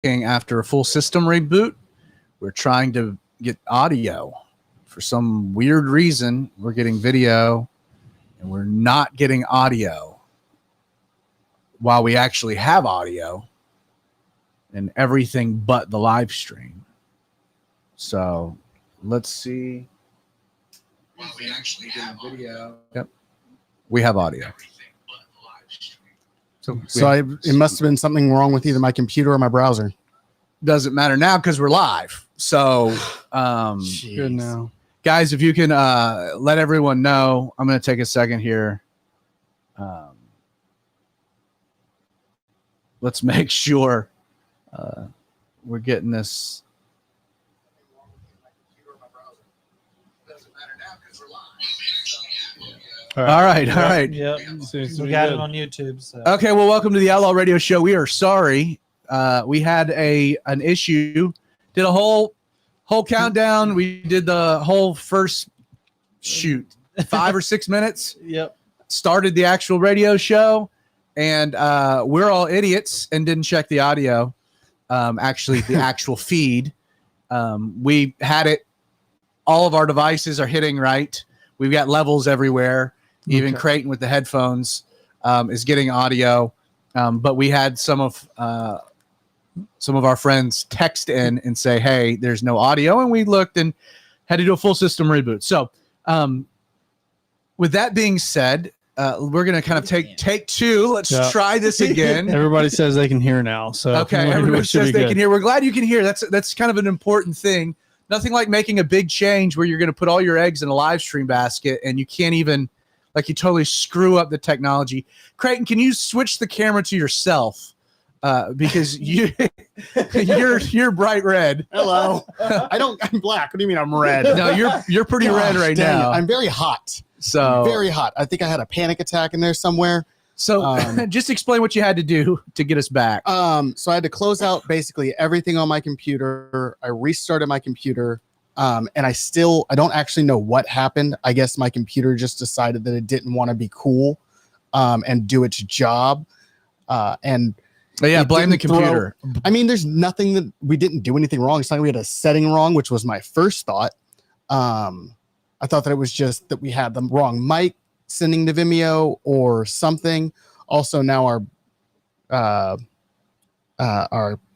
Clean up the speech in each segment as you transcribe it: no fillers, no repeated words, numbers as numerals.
after a full system reboot. We're trying to get audio. For some weird reason, we're getting video and we're not getting audio while we actually have audio and everything but the live stream. So let's see. While we actually get video. Yep. We have audio. So it must have been something wrong with either my computer or my browser. Doesn't matter now because we're live. So, Good now. Guys, if you can let everyone know, I'm going to take a second here. Let's make sure we're getting this. All right. Yep. We got it on YouTube. So. Okay, well, welcome to the Outlaw Radio Show. We are sorry. We had an issue. Did a whole countdown. We did the whole first 5 or 6 minutes. Yep. Started the actual radio show, and we're all idiots and didn't check the audio. Actually, the actual feed. We had it. All of our devices are hitting right. We've got levels everywhere. Even Creighton with the headphones is getting audio, but we had some of our friends text in and say, "Hey, there's no audio," and we looked and had to do a full system reboot. So, with that being said, we're gonna kind of take two. Let's try this again. Everybody says they can hear now. So okay, everybody says they can hear. We're glad you can hear. That's kind of an important thing. Nothing like making a big change where you're going to put all your eggs in a live stream basket and you can't even, like, you totally screw up the technology. Creighton, can you switch the camera to yourself? Because you're bright red. Hello. I'm black. What do you mean I'm red? No, you're pretty red right now. I'm very hot. So very hot. I think I had a panic attack in there somewhere. So just explain what you had to do to get us back. So I had to close out basically everything on my computer. I restarted my computer. And I don't actually know what happened. I guess my computer just decided that it didn't want to be cool and do its job. Blame the computer. There's nothing that we didn't do anything wrong. It's not like we had a setting wrong, which was my first thought. I thought that it was just that we had the wrong mic sending to Vimeo or something. Also, now our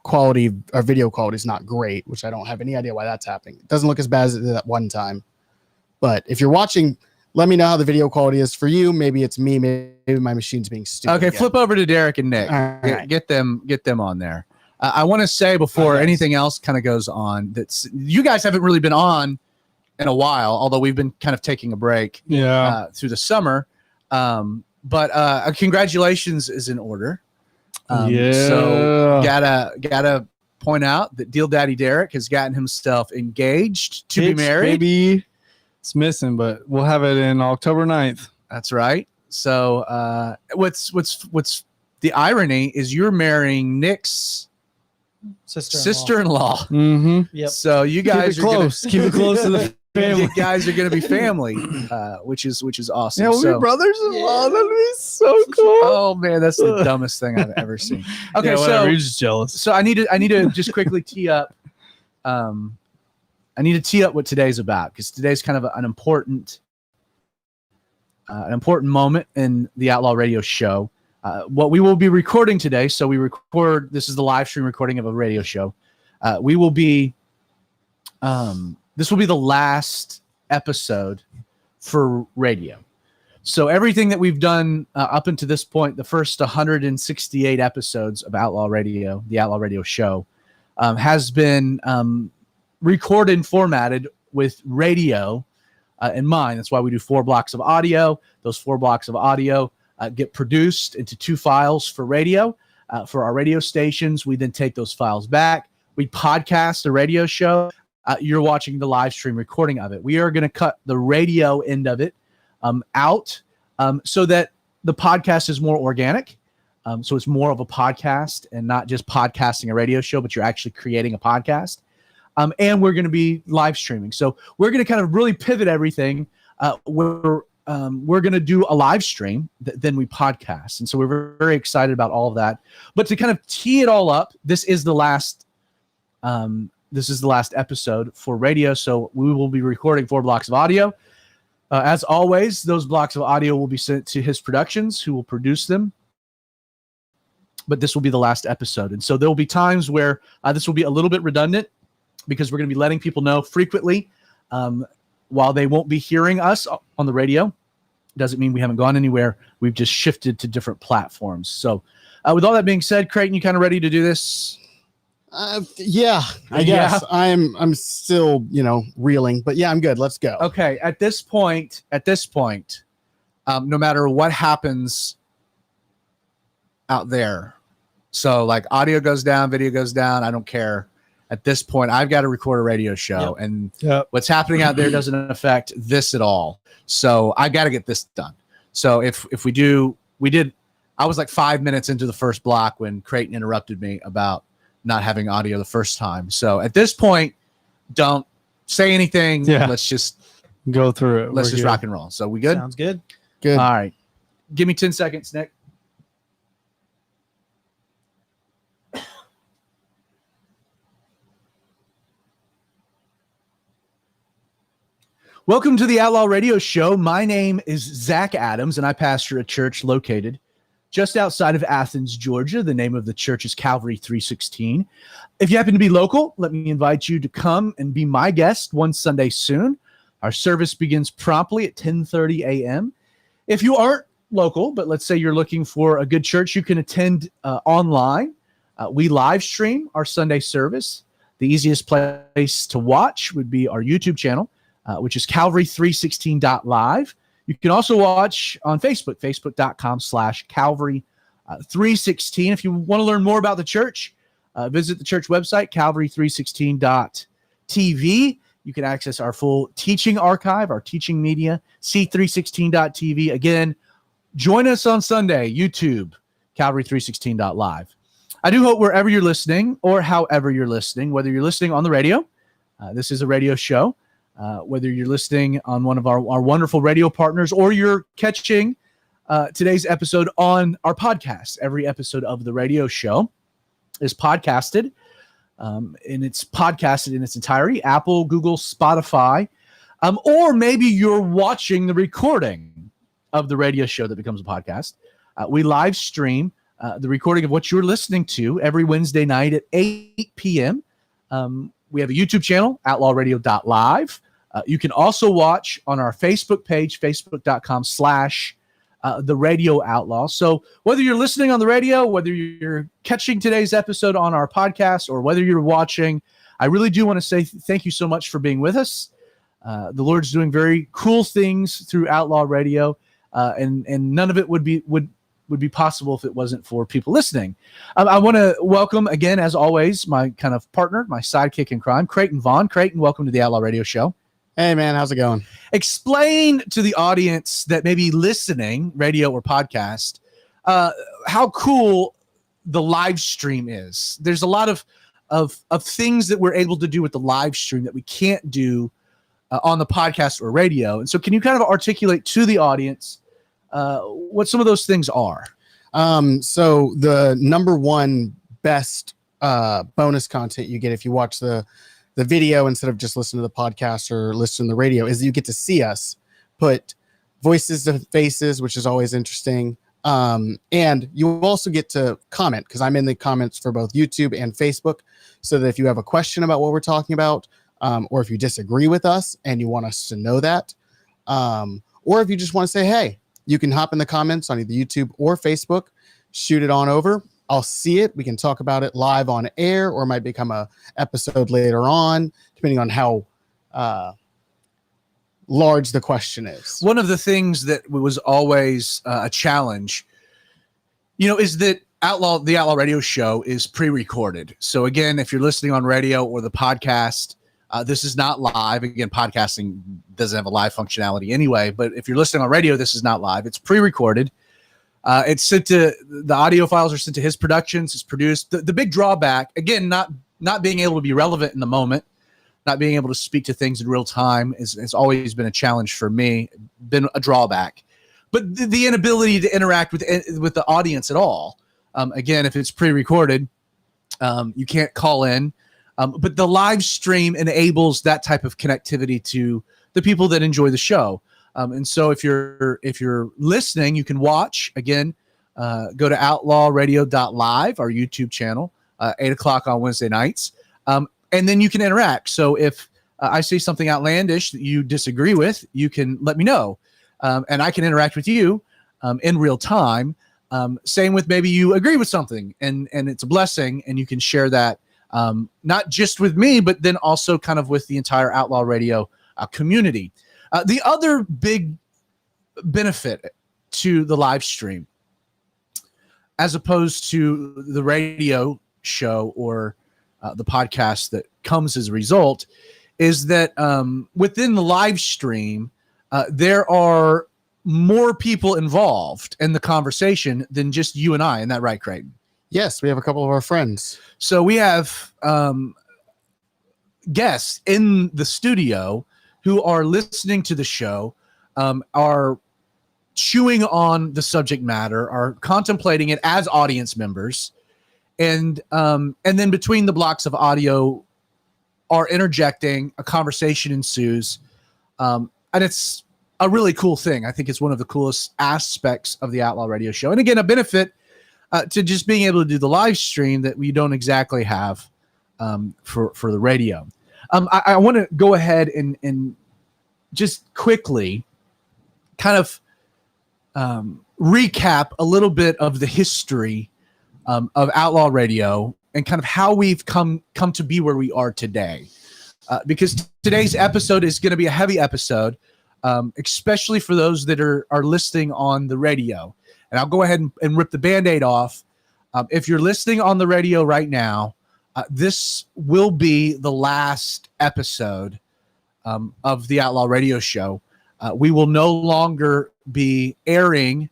quality, our video quality is not great, which I don't have any idea why that's happening. It doesn't look as bad as it did that one time. But if you're watching, let me know how the video quality is for you. Maybe it's me. Maybe my machine's being stupid. Okay, again. Flip over to Derek and Nick. Right. Get them on there. I want to say before anything else kind of goes on that you guys haven't really been on in a while, although we've been kind of taking a break through the summer. But congratulations is in order. So gotta point out that Deal Daddy Derek has gotten himself engaged to be married. Maybe it's missing, but we'll have it in October 9th. That's right. So what's the irony is you're marrying Nick's sister-in-law. Mm-hmm. Yep. So you guys keep it close to the family. You guys are going to be family, which is awesome. Yeah, we'll be brothers-in-law. That'd be so cool. Oh man, that's the dumbest thing I've ever seen. Okay, so you're just jealous. So I need to just quickly tee up. I need to tee up what today's about because today's kind of an important moment in the Outlaw Radio Show. What we will be recording today. So we record. This is the live stream recording of a radio show. We will be. This will be the last episode for radio. So everything that we've done up until this point, the first 168 episodes of Outlaw Radio, the Outlaw Radio Show, has been recorded and formatted with radio in mind. That's why we do 4 blocks of audio. Those 4 blocks of audio get produced into 2 files for radio, for our radio stations. We then take those files back. We podcast the radio show. You're watching the live stream recording of it. We are going to cut the radio end of it out so that the podcast is more organic. So it's more of a podcast and not just podcasting a radio show, but you're actually creating a podcast. And we're going to be live streaming. So we're going to kind of really pivot everything where we're going to do a live stream, then we podcast. And so we're very, very excited about all of that. But to kind of tee it all up, this is the last episode for radio. So we will be recording 4 blocks of audio. As always, those blocks of audio will be sent to His Productions, who will produce them. But this will be the last episode. And so there will be times where this will be a little bit redundant, because we're going to be letting people know frequently, while they won't be hearing us on the radio. Doesn't mean we haven't gone anywhere. We've just shifted to different platforms. So with all that being said, Creighton, you kind of ready to do this? Yeah, I guess. I'm still, reeling, but yeah, I'm good. Let's go. Okay. At this point, no matter what happens out there, so like audio goes down, video goes down, I don't care. At this point, I've got to record a radio show, and what's happening out there doesn't affect this at all. So I got to get this done. So if we did, I was like 5 minutes into the first block when Creighton interrupted me about not having audio the first time. So at this point, don't say anything. Yeah. Let's just go through it. Let's just rock and roll. So we good? Sounds good. Good. All right. Give me 10 seconds, Nick. Welcome to the Outlaw Radio Show. My name is Zach Adams, and I pastor a church located just outside of Athens, Georgia. The name of the church is Calvary 316. If you happen to be local, let me invite you to come and be my guest one Sunday soon. Our service begins promptly at 10:30 a.m. If you aren't local, but let's say you're looking for a good church, you can attend online. We live stream our Sunday service. The easiest place to watch would be our YouTube channel, which is Calvary316.live. You can also watch on Facebook, facebook.com/Calvary316. If you want to learn more about the church, visit the church website, Calvary316.tv. You can access our full teaching archive, our teaching media, C316.tv. Again, join us on Sunday, YouTube, Calvary316.live. I do hope wherever you're listening or however you're listening, whether you're listening on the radio, this is a radio show, whether you're listening on one of our wonderful radio partners, or you're catching today's episode on our podcast. Every episode of the radio show is podcasted, and it's podcasted in its entirety, Apple, Google, Spotify, or maybe you're watching the recording of the radio show that becomes a podcast. We live stream the recording of what you're listening to every Wednesday night at 8 p.m. We have a YouTube channel, outlawradio.live. You can also watch on our Facebook page, facebook.com/The Radio Outlaw. So whether you're listening on the radio, whether you're catching today's episode on our podcast, or whether you're watching, I really do want to say thank you so much for being with us. The Lord's doing very cool things through Outlaw Radio, and none of it would be possible if it wasn't for people listening. I want to welcome again, as always, my kind of partner, my sidekick in crime, Creighton Vaughn. Creighton, welcome to the Outlaw Radio Show. Hey, man, how's it going? Explain to the audience that may be listening, radio or podcast, how cool the live stream is. There's a lot of things that we're able to do with the live stream that we can't do on the podcast or radio. And so can you kind of articulate to the audience what some of those things are? So the number one best bonus content you get if you watch the video instead of just listening to the podcast or listen to the radio is you get to see us put voices to faces, which is always interesting. And you also get to comment, because I'm in the comments for both YouTube and Facebook, so that if you have a question about what we're talking about, or if you disagree with us and you want us to know that, or if you just want to say, hey, you can hop in the comments on either YouTube or Facebook, shoot it on over. I'll see it. We can talk about it live on air, or it might become a episode later on, depending on how large the question is. One of the things that was always a challenge, is that the Outlaw Radio Show is pre-recorded. So again, if you're listening on radio or the podcast, this is not live. Again, podcasting doesn't have a live functionality anyway, but if you're listening on radio, this is not live. It's pre-recorded. It's sent to the audio files are sent to His Productions. It's produced. The big drawback, again, not being able to be relevant in the moment, being able to speak to things in real time has always been a challenge for me, been a drawback. But the inability to interact with the audience at all. Again, if it's pre-recorded, you can't call in. But the live stream enables that type of connectivity to the people that enjoy the show. And so if you're listening, you can watch. Again, go to outlawradio.live, our YouTube channel, 8 o'clock on Wednesday nights. And then you can interact. So if I say something outlandish that you disagree with, you can let me know. And I can interact with you in real time. Same with maybe you agree with something and it's a blessing, and you can share that not just with me, but then also kind of with the entire Outlaw Radio community. The other big benefit to the live stream, as opposed to the radio show or the podcast that comes as a result, is that within the live stream, there are more people involved in the conversation than just you and I. Isn't that right, Creighton? Yes, we have a couple of our friends. So we have guests in the studio who are listening to the show, are chewing on the subject matter, are contemplating it as audience members, and then between the blocks of audio are interjecting, a conversation ensues, and it's a really cool thing. I think it's one of the coolest aspects of the Outlaw Radio Show, and again, a benefit to just being able to do the live stream that we don't exactly have for the radio. I want to go ahead and just quickly kind of recap a little bit of the history of Outlaw Radio and kind of how we've come to be where we are today. Because today's episode is going to be a heavy episode, especially for those that are listening on the radio. And I'll go ahead and rip the Band-Aid off. If you're listening on the radio right now, this will be the last episode of the Outlaw Radio Show. We will no longer be airing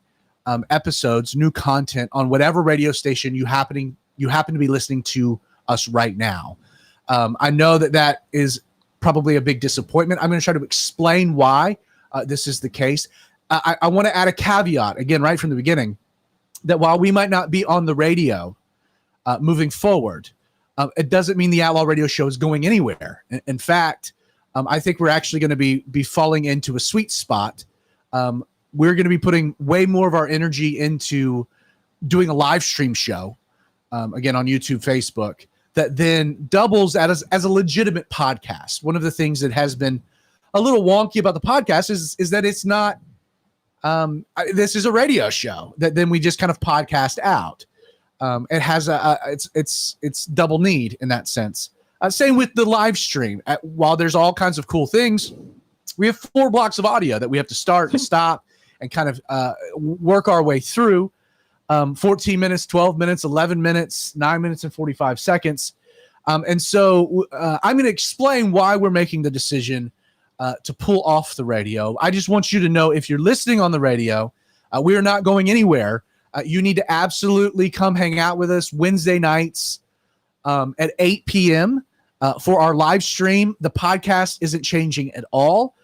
episodes, new content on whatever radio station you happen to be listening to us right now. I know that is probably a big disappointment. I'm going to try to explain why this is the case. I want to add a caveat again right from the beginning that while we might not be on the radio moving forward, it doesn't mean the Outlaw Radio Show is going anywhere. In fact, I think we're actually going to be falling into a sweet spot. We're going to be putting way more of our energy into doing a live stream show, again, on YouTube, Facebook, that then doubles as a legitimate podcast. One of the things that has been a little wonky about the podcast is that it's not, this is a radio show that then we just kind of podcast out. It has it's double need in that sense. Same with the live stream. While there's all kinds of cool things, we have 4 blocks of audio that we have to start and stop and kind of work our way through. 14 minutes, 12 minutes, 11 minutes, 9 minutes, and 45 seconds. And so I'm going to explain why we're making the decision to pull off the radio. I just want you to know, if you're listening on the radio, we are not going anywhere. You need to absolutely come hang out with us Wednesday nights at 8 p.m. For our live stream. The podcast isn't changing at all.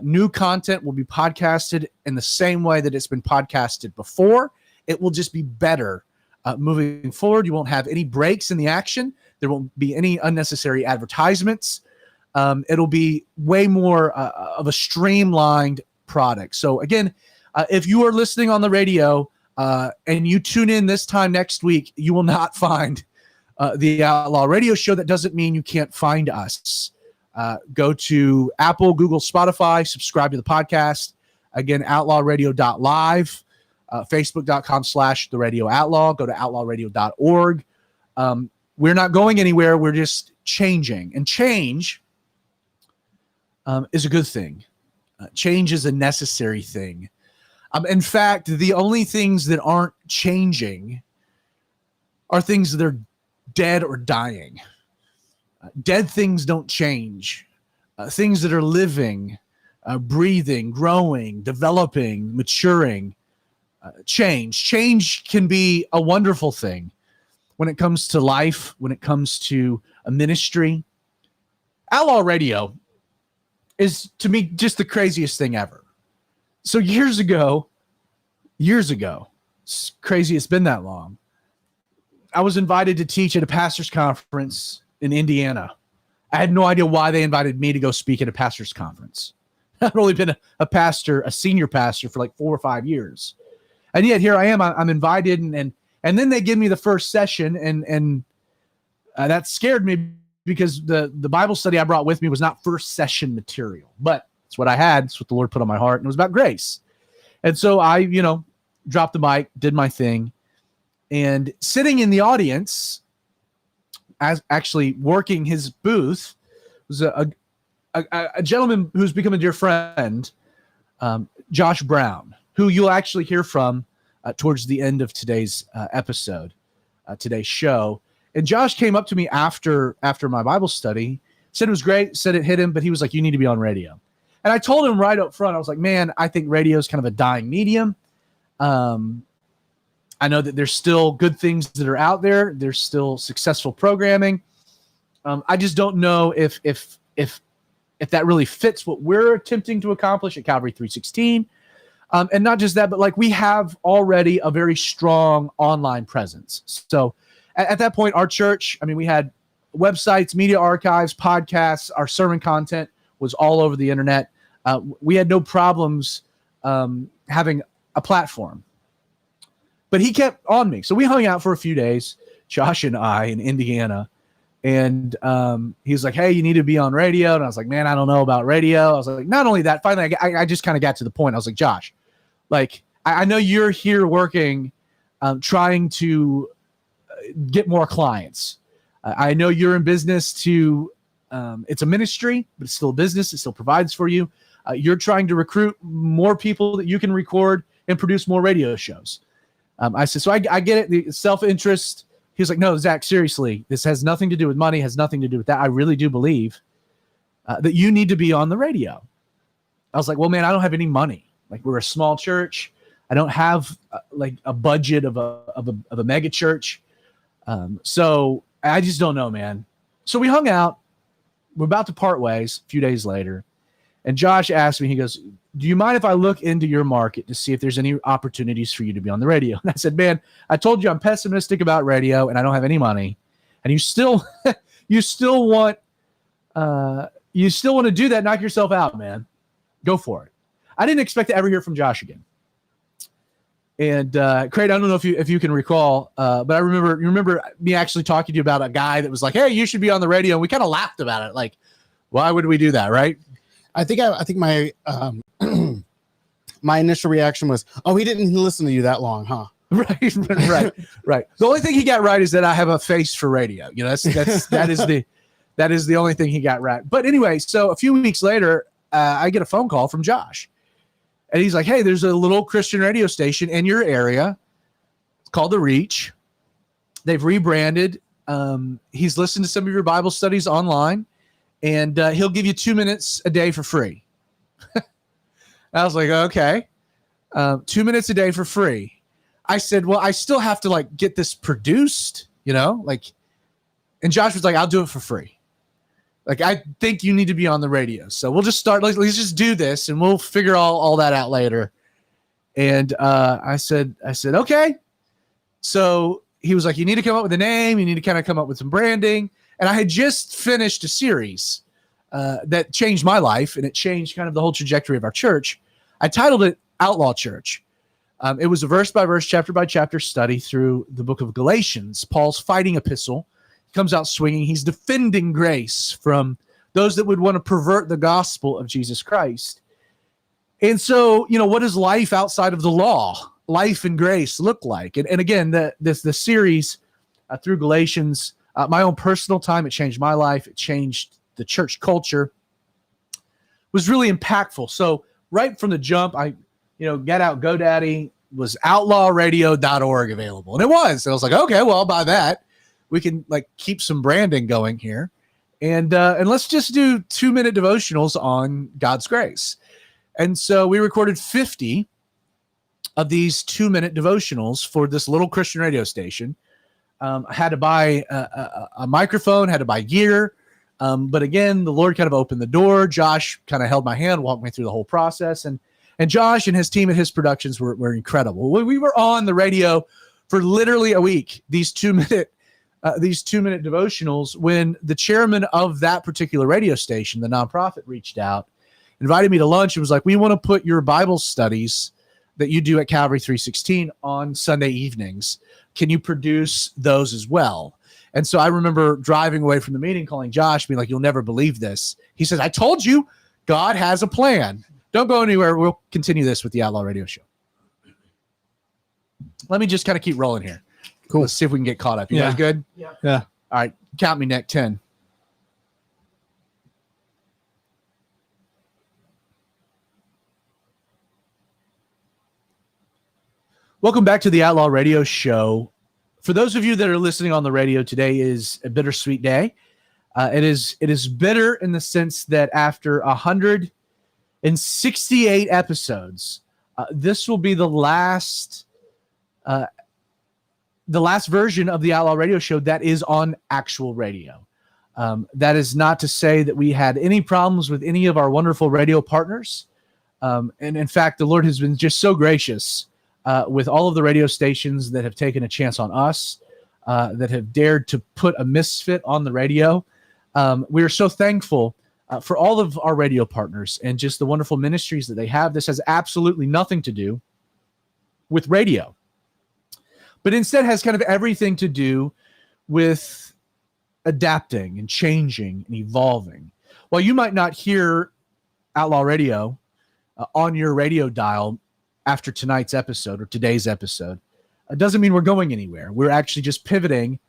New content will be podcasted in the same way that it's been podcasted before. It will just be better moving forward. You won't have any breaks in the action. There won't be any unnecessary advertisements. It'll be way more of a streamlined product. So again, if you are listening on the radio and you tune in this time next week, you will not find the Outlaw Radio Show. That doesn't mean you can't find us. Go to Apple, Google, Spotify, subscribe to the podcast. Again, outlawradio.live, facebook.com/The Radio Outlaw. Go to outlawradio.org. We're not going anywhere. We're just changing. And change is a good thing. Change is a necessary thing. In fact, the only things that aren't changing are things that are dead or dying. Dead things don't change. Things that are living, breathing, growing, developing, maturing, change. Change can be a wonderful thing when it comes to life, when it comes to a ministry. Outlaw Radio is, to me, just the craziest thing ever. So years ago, it's crazy it's been that long, I was invited to teach at a pastor's conference in Indiana. I had no idea why they invited me to go speak at a pastor's conference. I'd only been a pastor, a senior pastor, for like 4 or 5 years. And yet here I am, I'm invited, and then they give me the first session, and that scared me because the Bible study I brought with me was not first session material, but it's what I had. It's what the Lord put on my heart, and it was about grace. And so I, dropped the mic, did my thing, and sitting in the audience, as actually working his booth, was a gentleman who's become a dear friend, Josh Brown, who you'll actually hear from towards the end of today's episode, today's show. And Josh came up to me after my Bible study, said it was great, said it hit him, but he was like, you need to be on radio. And I told him right up front, I was like, man, I think radio is kind of a dying medium. I know that there's still good things that are out there. There's still successful programming. I just don't know if that really fits what we're attempting to accomplish at Calvary 316. And not just that, but like we have already a very strong online presence. So at that point, our church, we had websites, media archives, podcasts, our sermon content was all over the internet. We had no problems having a platform. But he kept on me. So we hung out for a few days, Josh and I, in Indiana. And he was like, hey, you need to be on radio. And I was like, man, I don't know about radio. I was like, not only that, finally, I just kind of got to the point. I was like, Josh, like, I know you're here working, trying to get more clients. I know you're in business to, it's a ministry, but it's still a business. It still provides for you. You're trying to recruit more people that you can record and produce more radio shows. I said, so I get it, the self-interest. He was like, no, Zach, seriously, this has nothing to do with money, has nothing to do with that. I really do believe that you need to be on the radio. I was like, well, man, I don't have any money. Like, we're a small church. I don't have like a budget of a mega church. So I just don't know, man. So we hung out. We're about to part ways a few days later. And Josh asked me, he goes, do you mind if I look into your market to see if there's any opportunities for you to be on the radio? And I said, man, I told you I'm pessimistic about radio and I don't have any money. And you still want to do that, knock yourself out, man. Go for it. I didn't expect to ever hear from Josh again. And Craig, I don't know if you can recall, but I remember me actually talking to you about a guy that was like, hey, you should be on the radio. And we kind of laughed about it. Like, why would we do that, right? I think my my initial reaction was, oh, he didn't listen to you that long, huh? Right. The only thing he got right is that I have a face for radio. That is the only thing he got right. But anyway, so a few weeks later, I get a phone call from Josh, and he's like, hey, there's a little Christian radio station in your area. It's called The Reach. They've rebranded. He's listened to some of your Bible studies online, and he'll give you 2 minutes a day for free. I was like, okay, 2 minutes a day for free. I said, well, I still have to like get this produced, and Josh was like, I'll do it for free. Like, I think you need to be on the radio. So we'll just start, let's just do this and we'll figure all that out later. And I said, okay. So he was like, you need to come up with a name. You need to kind of come up with some branding. And I had just finished a series that changed my life, and it changed kind of the whole trajectory of our church. I titled it Outlaw Church. It was a verse-by-verse, chapter-by-chapter study through the book of Galatians, Paul's fighting epistle. He comes out swinging. He's defending grace from those that would want to pervert the gospel of Jesus Christ. And so, what does life outside of the law, life and grace, look like? And again, the series through Galatians, my own personal time, it changed my life. It changed the church culture. It was really impactful. So right from the jump, get out GoDaddy, was outlawradio.org available. And it was. So I was like, okay, well, I'll buy that. We can keep some branding going here. And let's just do 2-minute devotionals on God's grace. And so we recorded 50 of these 2-minute devotionals for this little Christian radio station. I had to buy a microphone, had to buy gear. But again, the Lord kind of opened the door. Josh kind of held my hand, walked me through the whole process. And Josh and his team at His Productions were incredible. We were on the radio for literally a week, these 2-minute devotionals, when the chairman of that particular radio station, the nonprofit, reached out, invited me to lunch, and was like, we want to put your Bible studies that you do at Calvary 316 on Sunday evenings. Can you produce those as well? And so I remember driving away from the meeting, calling Josh, being like, you'll never believe this. He says, I told you, God has a plan. Don't go anywhere. We'll continue this with the Outlaw Radio Show. Let me just kind of keep rolling here. Cool. Let's see if we can get caught up. You guys good? Yeah. All right. Count me, Nick. 10. Welcome back to the Outlaw Radio Show. For those of you that are listening on the radio, today is a bittersweet day. It is bitter in the sense that after 168 episodes, this will be the last version of the Outlaw Radio Show that is on actual radio. That is not to say that we had any problems with any of our wonderful radio partners. And in fact, the Lord has been just so gracious with all of the radio stations that have taken a chance on us, that have dared to put a misfit on the radio. We are so thankful for all of our radio partners and just the wonderful ministries that they have. This has absolutely nothing to do with radio, but instead has kind of everything to do with adapting and changing and evolving. While you might not hear Outlaw Radio on your radio dial after tonight's episode or today's episode, it doesn't mean we're going anywhere. We're actually just pivoting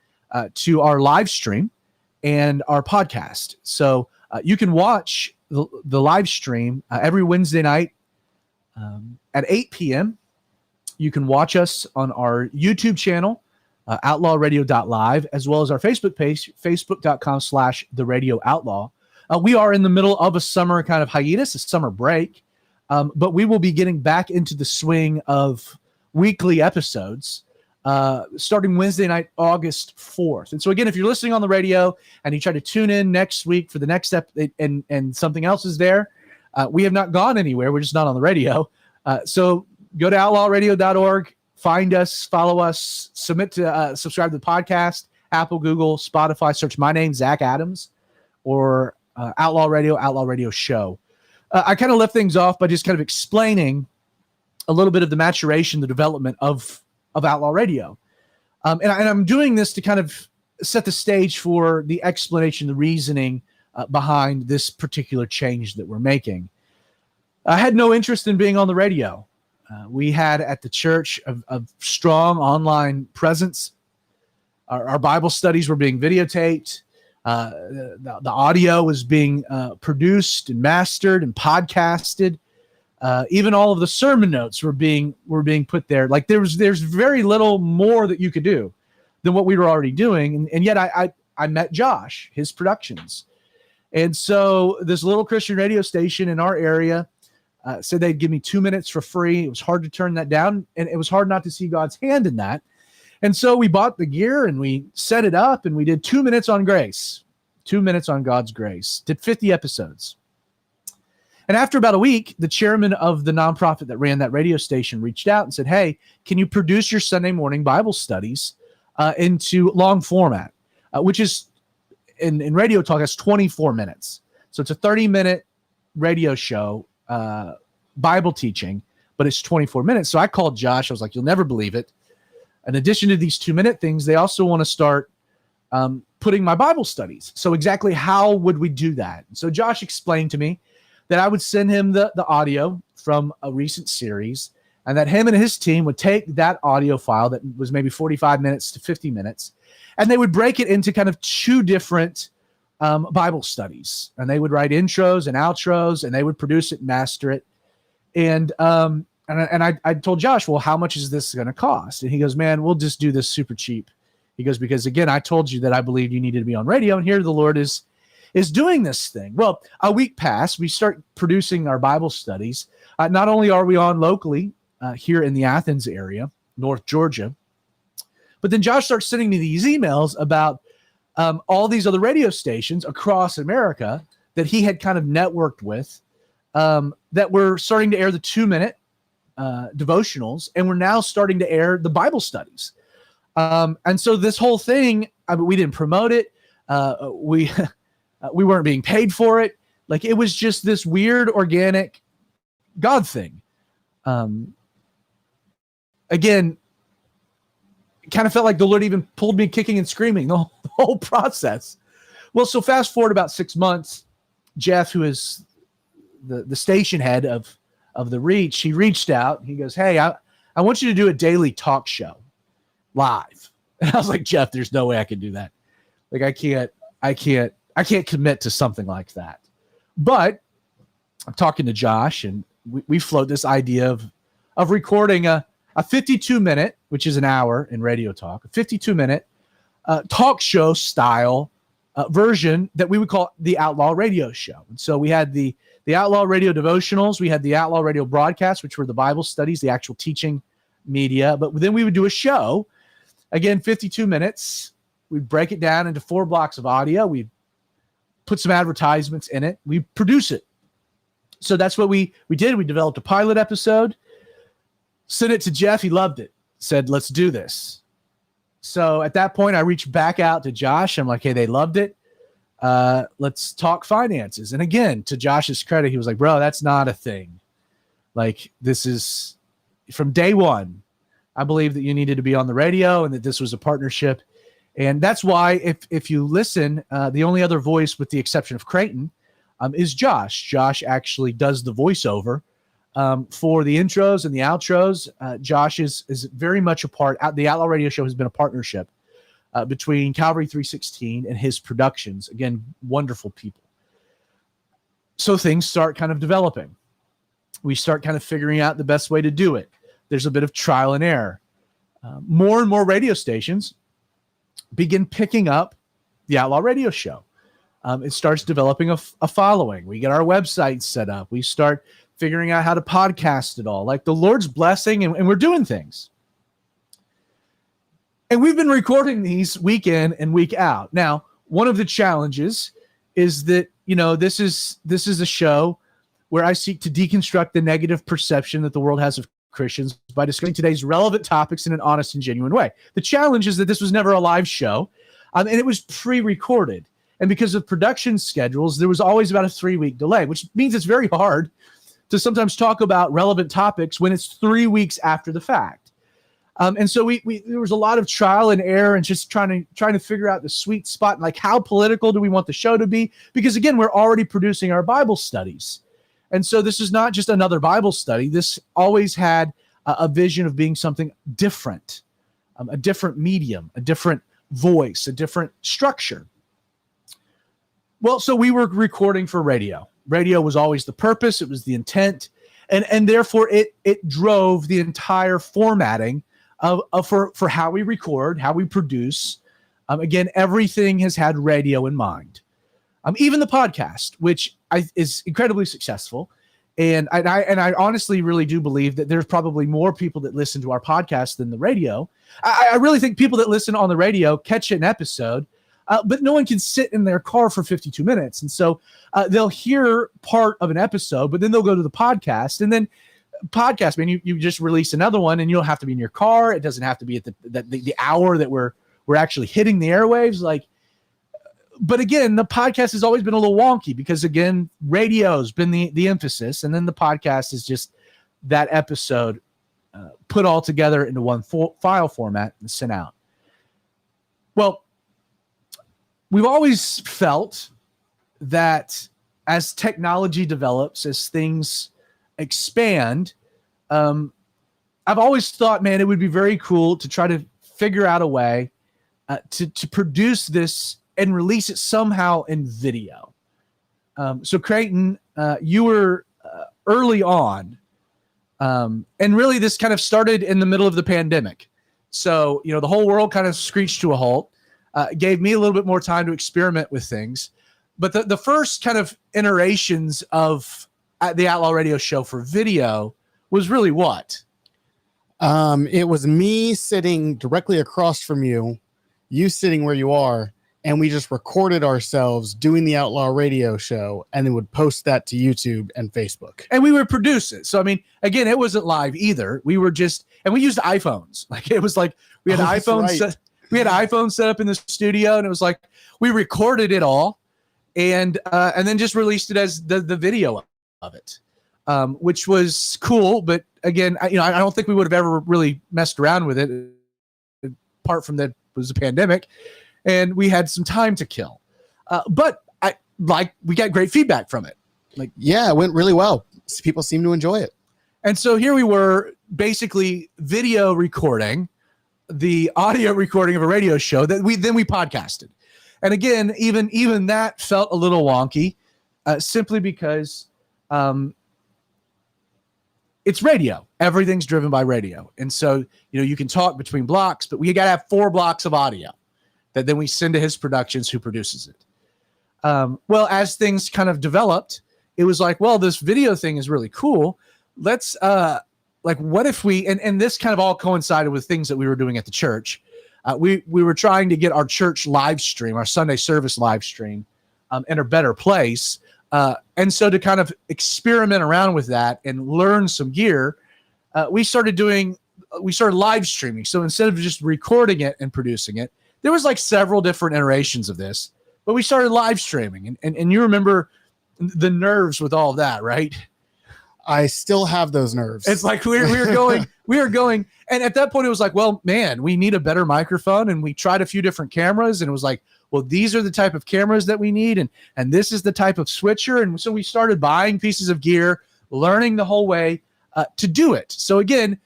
to our live stream and our podcast. So you can watch the live stream every Wednesday night at 8 p.m. You can watch us on our YouTube channel, outlawradio.live, as well as our Facebook page, facebook.com/The Radio Outlaw. We are in the middle of a summer kind of hiatus, a summer break, but we will be getting back into the swing of weekly episodes starting Wednesday night, August 4th. And so again, if you're listening on the radio and you try to tune in next week for the next step and something else is there, we have not gone anywhere. We're just not on the radio. So go to outlawradio.org, find us, follow us, subscribe to the podcast, Apple, Google, Spotify, search my name, Zach Adams, or Outlaw Radio Show. I kind of left things off by just kind of explaining a little bit of the maturation, the development of Outlaw Radio. And I'm doing this to kind of set the stage for the explanation, the reasoning behind this particular change that we're making. I had no interest in being on the radio. We had at the church a strong online presence. Our Bible studies were being videotaped. The audio was being produced and mastered and podcasted. Even all of the sermon notes were being put there. Like there's very little more that you could do than what we were already doing. And yet I met Josh, His Productions. And so this little Christian radio station in our area said they'd give me 2 minutes for free. It was hard to turn that down, and it was hard not to see God's hand in that. And so we bought the gear and we set it up and we did 2 minutes on grace, 2 minutes on God's grace, did 50 episodes. And after about a week, the chairman of the nonprofit that ran that radio station reached out and said, hey, can you produce your Sunday morning Bible studies into long format, which is in radio talk, that's 24 minutes. So it's a 30-minute radio show, Bible teaching, but it's 24 minutes. So I called Josh. I was like, you'll never believe it. In addition to these 2-minute things, they also want to start putting my Bible studies. So exactly how would we do that? So Josh explained to me that I would send him the audio from a recent series, and that him and his team would take that audio file that was maybe 45 minutes to 50 minutes, and they would break it into kind of 2 different Bible studies. And they would write intros and outros, and they would produce it and master it. And I told Josh, well, how much is this going to cost? And he goes, man, we'll just do this super cheap. He goes, because again, I told you that I believed you needed to be on radio, and here the Lord is doing this thing. Well, a week passed. We start producing our Bible studies. Not only are we on locally here in the Athens area, North Georgia, but then Josh starts sending me these emails about all these other radio stations across America that he had kind of networked with that were starting to air the 2-minute devotionals, and we're now starting to air the Bible studies. And so this whole thing, I mean, we didn't promote it. We weren't being paid for it. Like, it was just this weird organic God thing. Again, it kind of felt like the Lord even pulled me kicking and screaming the whole process. Well, so fast forward about 6 months, Jeff, who is the station head of the Reach, he reached out. He goes, "Hey, I want you to do a daily talk show live." And I was like, "Jeff, there's no way I can do that. Like, I can't commit to something like that." But I'm talking to Josh, and we float this idea of recording a 52-minute, which is an hour in radio talk, a 52-minute talk show style version that we would call the Outlaw Radio Show. And so we had the Outlaw Radio devotionals, we had the Outlaw Radio broadcasts, which were the Bible studies, the actual teaching media. But then we would do a show, again, 52 minutes. We'd break it down into 4 blocks of audio. We'd put some advertisements in it. We produce it. So that's what we did. We developed a pilot episode, sent it to Jeff. He loved it. Said, "Let's do this." So at that point, I reached back out to Josh. I'm like, "Hey, they loved it. Let's talk finances." And again, to Josh's credit, he was like, "Bro, that's not a thing. Like, this is from day one. I believe that you needed to be on the radio and that this was a partnership." And that's why if you listen, the only other voice with the exception of Creighton is Josh. Josh actually does the voiceover for the intros and the outros. Josh is very much a part. The Outlaw Radio Show has been a partnership between Calvary 316 and his productions. Again, wonderful people. So things start kind of developing. We start kind of figuring out the best way to do it. There's a bit of trial and error. More and more radio stations begin picking up the Outlaw Radio Show. It starts developing a following. We get our website set up. We start figuring out how to podcast it all. Like, the Lord's blessing, and we're doing things. And we've been recording these week in and week out. Now, one of the challenges is that, this is a show where I seek to deconstruct the negative perception that the world has of Christians by discussing today's relevant topics in an honest and genuine way. The challenge is that this was never a live show, and it was pre-recorded. And because of production schedules, there was always about a 3-week delay, which means it's very hard to sometimes talk about relevant topics when it's 3 weeks after the fact. And so there was a lot of trial and error and just trying to figure out the sweet spot, and like, how political do we want the show to be? Because again, we're already producing our Bible studies. And so this is not just another Bible study. This always had a vision of being something different, a different medium, a different voice, a different structure. Well, so we were recording for radio. Radio was always the purpose. It was the intent. And therefore it drove the entire formatting for how we record, how we produce. Again, everything has had radio in mind. Even the podcast, which is incredibly successful. And I honestly really do believe that there's probably more people that listen to our podcast than the radio. I really think people that listen on the radio catch an episode, but no one can sit in their car for 52 minutes. And so they'll hear part of an episode, but then they'll go to the podcast. And then podcast, man, you just release another one, and you don't have to be in your car. It doesn't have to be at the hour that we're actually hitting the airwaves. Like, but again, the podcast has always been a little wonky because, again, radio's been the emphasis, and then the podcast is just that episode put all together into one file format and sent out. Well, we've always felt that as technology develops, as things expand, I've always thought, man, it would be very cool to try to figure out a way to produce this and release it somehow in video. So Creighton, you were early on, and really this kind of started in the middle of the pandemic. So, the whole world kind of screeched to a halt, gave me a little bit more time to experiment with things. But the first kind of iterations of the Outlaw Radio Show for video was really what? It was me sitting directly across from you, you sitting where you are, and we just recorded ourselves doing the Outlaw radio show and then would post that to YouTube and Facebook. And we would produce it. So, I mean, again, it wasn't live either. We were just, and we used iPhones. Like, it was like we had iPhones set up in the studio, and it was like we recorded it all and then just released it as the video of it, which was cool. But again, I don't think we would have ever really messed around with it, apart from that it was a pandemic. And we had some time to kill, but we got great feedback from it. Like, yeah, it went really well. People seem to enjoy it. And so here we were, basically video recording the audio recording of a radio show that we podcasted. And again, even that felt a little wonky, simply because it's radio. Everything's driven by radio, and so you can talk between blocks, but we got to have 4 blocks of audio that then we send to his productions, who produces it. Well, as things kind of developed, it was like, well, this video thing is really cool. Let's what if we, and this kind of all coincided with things that we were doing at the church. We were trying to get our church live stream, our Sunday service live stream, in a better place. And so to kind of experiment around with that and learn some gear, we started live streaming. So instead of just recording it and producing it, there was like several different iterations of this, but we started live streaming, and you remember the nerves with all of that, right? I still have those nerves. It's like we were going, and at that point it was like, well, man, we need a better microphone, and we tried a few different cameras, and it was like, well, these are the type of cameras that we need, and this is the type of switcher, and so we started buying pieces of gear, learning the whole way to do it. So again,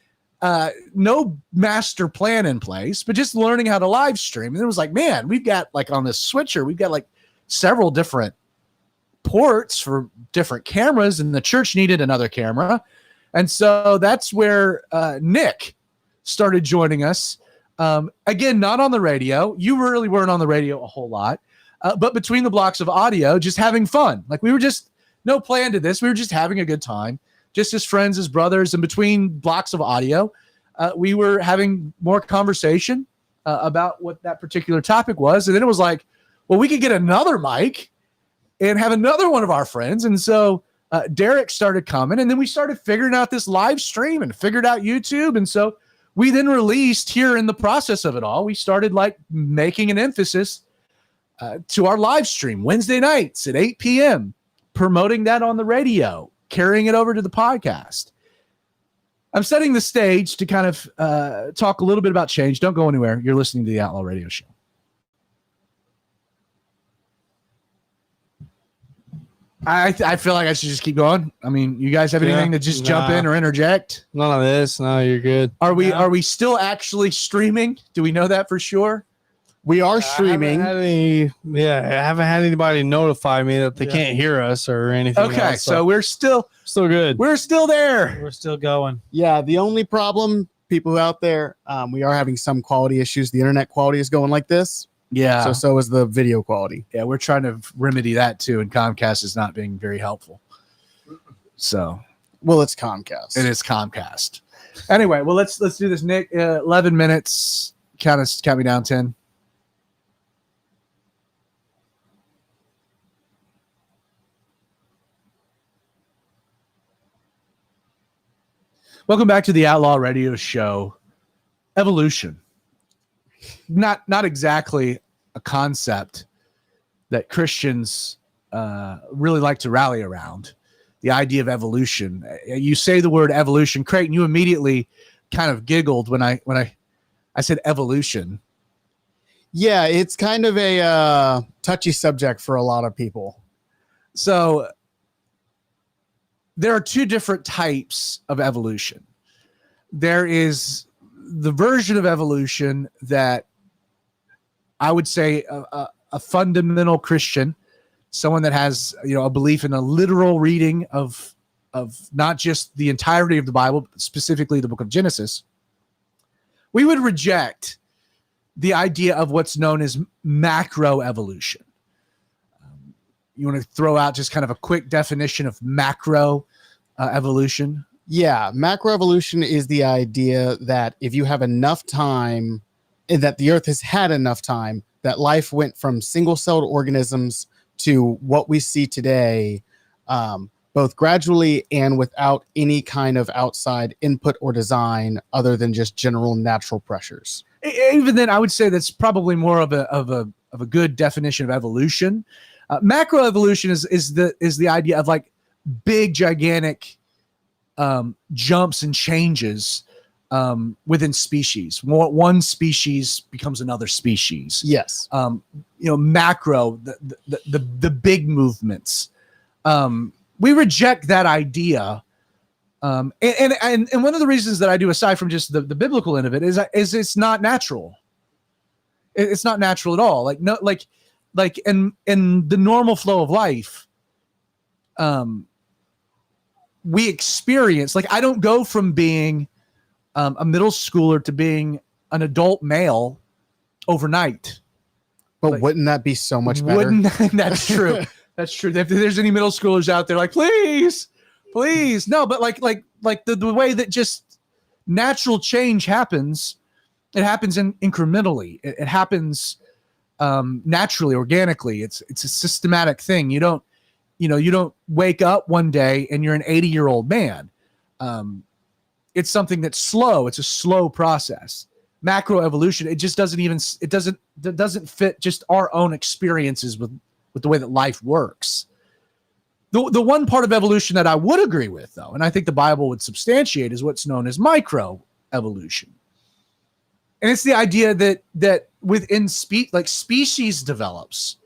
no master plan in place, but just learning how to live stream. And it was like, man, we've got like on this switcher, we've got like several different ports for different cameras, and the church needed another camera. And so that's where Nick started joining us. Again, not on the radio. You really weren't on the radio a whole lot, but between the blocks of audio, just having fun. Like, we were just no plan to this. We were just having a good time, just as friends, as brothers. And between blocks of audio, we were having more conversation about what that particular topic was. And then it was like, well, we could get another mic and have another one of our friends. And so Derek started coming, and then we started figuring out this live stream and figured out YouTube. And so we then released, here in the process of it all, we started like making an emphasis to our live stream Wednesday nights at 8 p.m., promoting that on the radio, carrying it over to the podcast. I'm setting the stage to kind of talk a little bit about change. Don't go anywhere. You're listening to the Outlaw Radio Show. I feel like I should just keep going. I mean, you guys have anything to just jump in or interject? None of this. No, you're good. Are we still actually streaming? Do we know that for sure? We are streaming. I haven't had anybody notify me that they can't hear us or anything. Okay, else, so we're still good. We're still there. We're still going. Yeah, the only problem, people out there, we are having some quality issues. The internet quality is going like this. Yeah. So is the video quality. Yeah, we're trying to remedy that too, and Comcast is not being very helpful. So, well, it's Comcast. It is Comcast. Anyway, well, let's do this, Nick. 11 minutes. Count me down. 10. Welcome back to the Outlaw Radio Show. Evolution. Not exactly a concept that Christians really like to rally around. The idea of evolution. You say the word evolution, Creighton, you immediately kind of giggled when I said evolution. Yeah, it's kind of a touchy subject for a lot of people. So there are 2 different types of evolution. There is the version of evolution that I would say a fundamental Christian, someone that has a belief in a literal reading of not just the entirety of the Bible, but specifically the book of Genesis. We would reject the idea of what's known as macroevolution. You want to throw out just kind of a quick definition of macro evolution? Yeah, macroevolution is the idea that if you have enough time, and that the earth has had enough time, that life went from single-celled organisms to what we see today, both gradually and without any kind of outside input or design other than just general natural pressures. Even then, I would say that's probably more of a good definition of evolution. Macroevolution is the idea of like big, gigantic jumps and changes within species. One species becomes another species. Yes. Macro, the big movements. We reject that idea. And one of the reasons that I do, aside from just the biblical end of it, is it's not natural. It's not natural at all. Like in the normal flow of life, we experience, like, I don't go from being a middle schooler to being an adult male overnight. But wouldn't that be so much better? That's true. That's true. If there's any middle schoolers out there, like, please. No, but like the way that just natural change happens, it happens incrementally. It happens naturally, organically. It's a systematic thing. You don't wake up one day and you're an 80-year-old man. It's something that's slow. It's a slow process. Macroevolution, it just doesn't fit just our own experiences with the way that life works. The one part of evolution that I would agree with, though, and I think the Bible would substantiate, is what's known as microevolution. And it's the idea that within species develops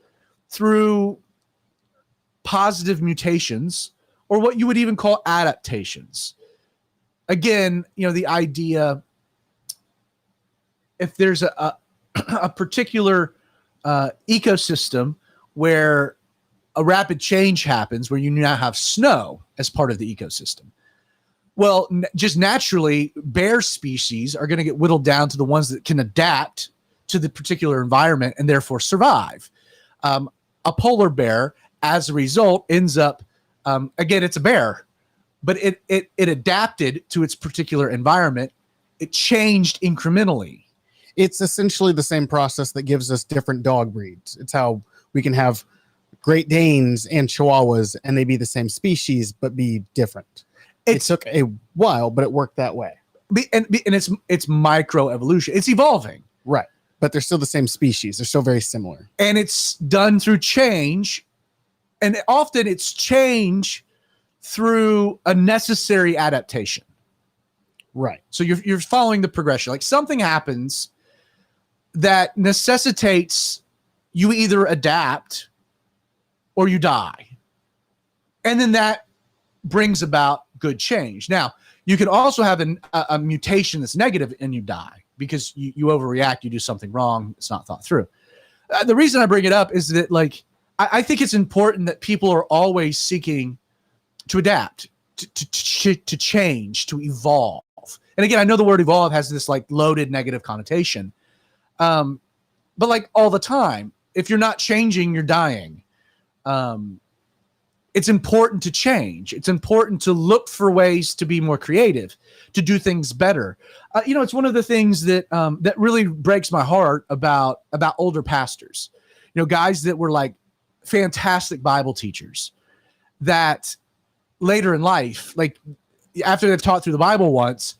through positive mutations, or what you would even call adaptations. Again, the idea, if there's a particular ecosystem where a rapid change happens, where you now have snow as part of the ecosystem. Well, just naturally, bear species are going to get whittled down to the ones that can adapt to the particular environment and therefore survive. A polar bear, as a result, ends up, again, it's a bear, but it adapted to its particular environment. It changed incrementally. It's essentially the same process that gives us different dog breeds. It's how we can have Great Danes and Chihuahuas, and they be the same species but be different. It took a while, but it worked that way. And it's microevolution. It's evolving. Right. But they're still the same species. They're still very similar. And it's done through change. And often it's change through a necessary adaptation. Right. So you're following the progression. Like, something happens that necessitates you either adapt or you die. And then that brings about good change. Now, you can also have a mutation that's negative and you die because you overreact, you do something wrong, it's not thought through. The reason I bring it up is that, like, I think it's important that people are always seeking to adapt, to change, to evolve. And again, I know the word evolve has this like loaded negative connotation. But like all the time, if you're not changing, you're dying. It's important to change. It's important to look for ways to be more creative, to do things better. It's one of the things that that really breaks my heart about older pastors. Guys that were like fantastic Bible teachers that later in life, like after they've taught through the Bible once,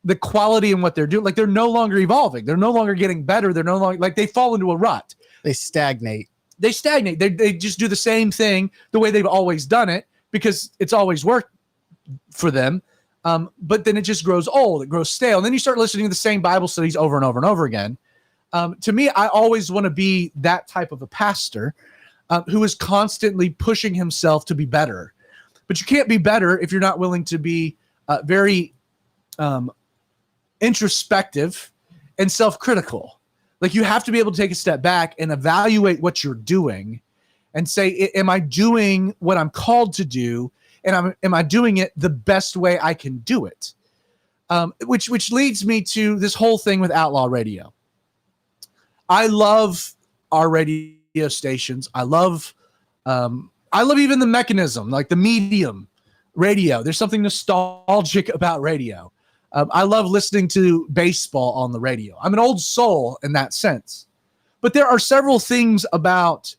the quality in what they're doing, like, they're no longer evolving. They're no longer getting better. They're no longer, like, they fall into a rut. They stagnate. They just do the same thing the way they've always done it because it's always worked for them. But then it just grows old. It grows stale. And then you start listening to the same Bible studies over and over and over again. To me, I always want to be that type of a pastor who is constantly pushing himself to be better. But you can't be better if you're not willing to be very introspective and self-critical. Like, you have to be able to take a step back and evaluate what you're doing and say, am I doing what I'm called to do? And am I doing it the best way I can do it? Which leads me to this whole thing with Outlaw Radio. I love our radio stations. I love even the mechanism, like the medium radio. There's something nostalgic about radio. I love listening to baseball on the radio. I'm an old soul in that sense. But there are several things about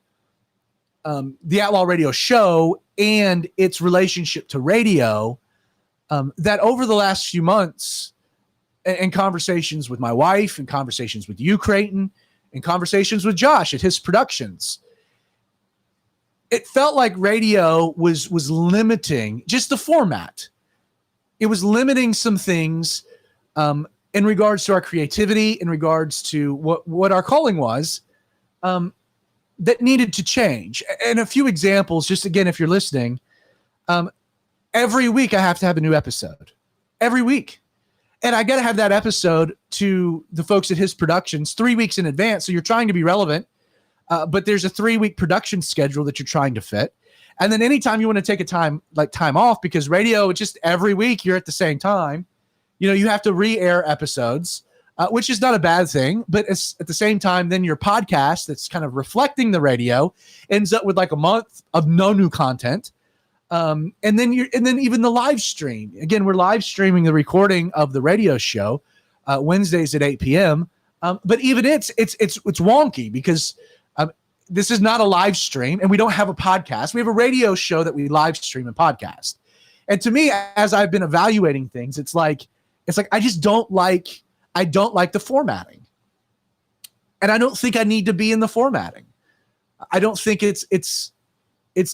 the Outlaw Radio show and its relationship to radio that over the last few months, and conversations with my wife, and conversations with you, Creighton, and conversations with Josh at his productions, it felt like radio was limiting just the format. It was limiting some things in regards to our creativity, in regards to what our calling was, that needed to change. And a few examples, just again, if you're listening, every week I have to have a new episode. Every week. And I got to have that episode to the folks at his productions 3 weeks in advance. So you're trying to be relevant, but there's a 3-week production schedule that you're trying to fit. And then anytime you want to take a time off, because radio, just every week you're at the same time, you have to re-air episodes, which is not a bad thing. But it's, at the same time, then your podcast that's kind of reflecting the radio ends up with like a month of no new content. And then even the live stream. Again, we're live streaming the recording of the radio show Wednesdays at 8 p.m. But even it's wonky because this is not a live stream, and we don't have a podcast. We have a radio show that we live stream and podcast. And to me, as I've been evaluating things, it's like I just don't like the formatting, and I don't think I need to be in the formatting. I don't think it's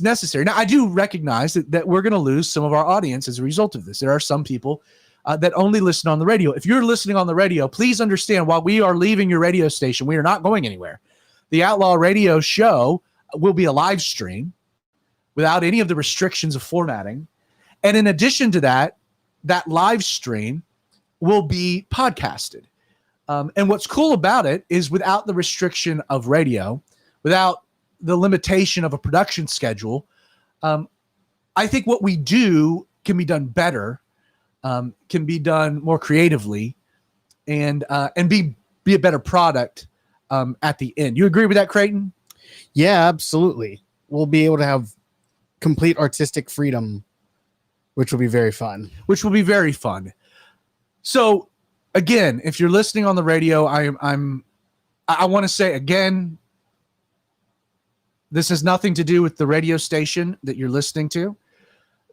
necessary. Now, I do recognize that we're going to lose some of our audience as a result of this. There are some people that only listen on the radio. If you're listening on the radio, please understand, while we are leaving your radio station, we are not going anywhere. The Outlaw Radio show will be a live stream without any of the restrictions of formatting. And in addition to that live stream will be podcasted. And what's cool about it is, without the restriction of radio, without the limitation of a production schedule, I think what we do can be done better, can be done more creatively, and be a better product at the end. You agree with that, Creighton? Yeah, absolutely. We'll be able to have complete artistic freedom, which will be very fun. So again, if you're listening on the radio, I want to say again, this has nothing to do with the radio station that you're listening to.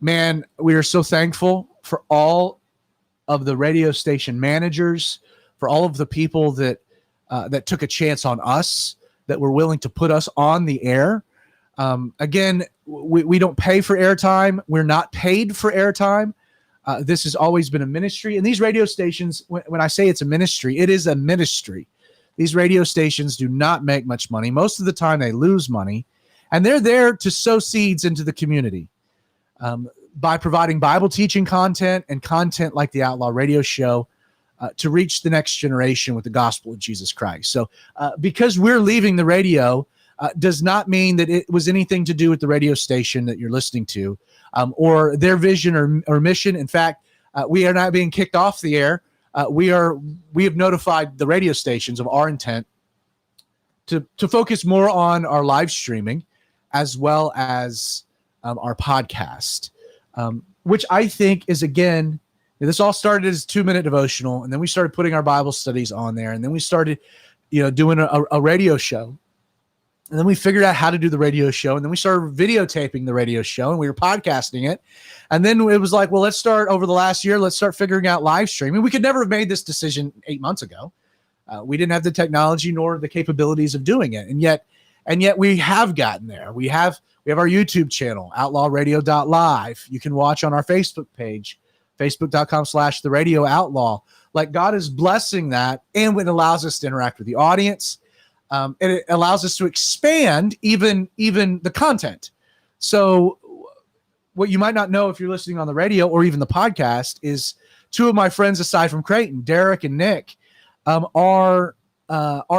Man, we are so thankful for all of the radio station managers, for all of the people that took a chance on us, that were willing to put us on the air. Again, we don't pay for airtime. We're not paid for airtime. This has always been a ministry. And these radio stations, when I say it's a ministry, it is a ministry. These radio stations do not make much money. Most of the time they lose money, and they're there to sow seeds into the community by providing Bible teaching content and content like the Outlaw Radio show to reach the next generation with the gospel of Jesus Christ. So because we're leaving the radio does not mean that it was anything to do with the radio station that you're listening to or their vision or mission. In fact, we are not being kicked off the air. We have notified the radio stations of our intent to focus more on our live streaming as well as our podcast, which I think is, again, this all started as a 2-minute devotional, and then we started putting our Bible studies on there, and then we started, doing a radio show, and then we figured out how to do the radio show, and then we started videotaping the radio show, and we were podcasting it, and then it was like, well, let's start figuring out live streaming. We could never have made this decision 8 months ago. We didn't have the technology nor the capabilities of doing it, and yet we have gotten there. We have our YouTube channel, outlawradio.live. You can watch on our Facebook page, facebook.com/The Radio Outlaw. Like, God is blessing that, and it allows us to interact with the audience. And it allows us to expand even the content. So what you might not know if you're listening on the radio or even the podcast is two of my friends, aside from Creighton, Derek and Nick, are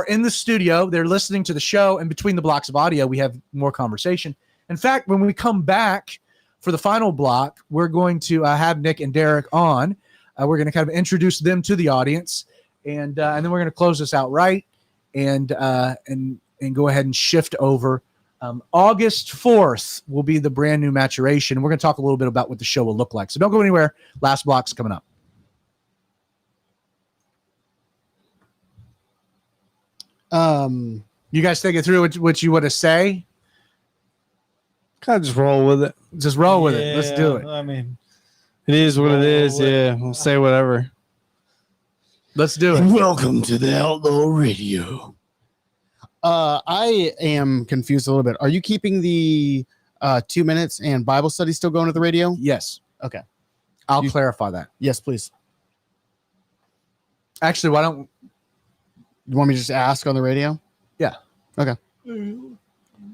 in the studio. They're listening to the show, and between the blocks of audio, we have more conversation. In fact, when we come back for the final block, we're going to have Nick and Derek on. We're going to kind of introduce them to the audience, and then we're going to close this out right and go ahead and shift over. August 4th will be the brand new maturation. We're going to talk a little bit about what the show will look like. So don't go anywhere. Last block's coming up. You guys thinking through what you want to say? Kind of just roll with it. Just roll with it. Let's do it. I mean, It is what it Roll is. with it. Yeah, we'll say whatever. Let's do it. Welcome to the Outlaw Radio. I am confused a little bit. Are you keeping the 2 minutes and Bible study still going to the radio? Yes. Okay. I'll clarify that. Yes, please. Actually, why don't You want me to just ask on the radio?